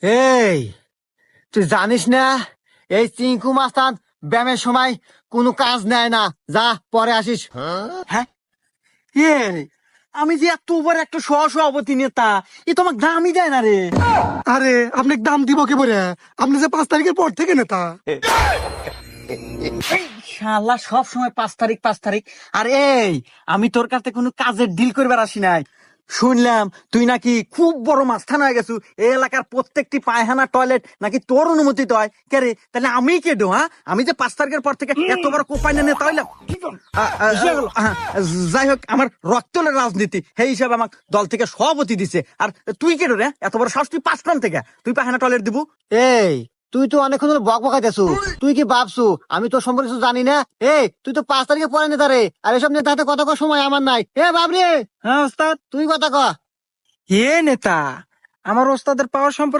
এই তুই জানিস না এই চিঙ্কু মাস্তান ব্যায়ামের সময় কোনো কাজ নেয় না, যা পরে আসিস। হ্যাঁ এ আমি যে এত বড় একটা সহসভাপতি নেতা, এ তো আমাকে দামই দেয় না রে। আরে আপনাকে দাম দিব কি বলে? আপনি যে 5 তারিখের পর থেকে নেতা। শালা সব সময় 5 তারিখ 5 তারিখ। আর এই আমি তোর কাছে কোনো কাজের ডিল করবার আসি নাই। শুনলাম তুই নাকি খুব বড় মাস্তান হয়ে গেছু, এই এলাকার প্রত্যেকটি পায়খানা টয়লেট নাকি তোর অনুমতি হয়। কে রে, তাহলে আমি কে ডো? হ্যাঁ, আমি যে 5 তারিখের পর থেকে এত বড় কোপাইনা নেতা হইলাম। যাই হোক, আমার রক্তলের রাজনীতি সেই হিসাবে আমাকে দল থেকে সভাপতি দিছে। আর তুই কে রে, এত বড় সাহস? তুই 5 থেকে তুই পায়খানা টয়লেট দিবু? এই তুই তো অনেকক্ষণ ধরে বক বকাইতেছু, তুই কি ভাবছু আমি তোর সম্পর্কে কিছু জানি না? এই তুই তো 5 তারিখে পরে নেতা রে, আর এসব নেতা হাতে কথা কর সময় আমার নাই। এ বাবরে, হ্যাঁ ওস্তাদ। তুই কথা ক। এ নেতা, আমার ওস্তাদের পাওয়ার সম্পর্কে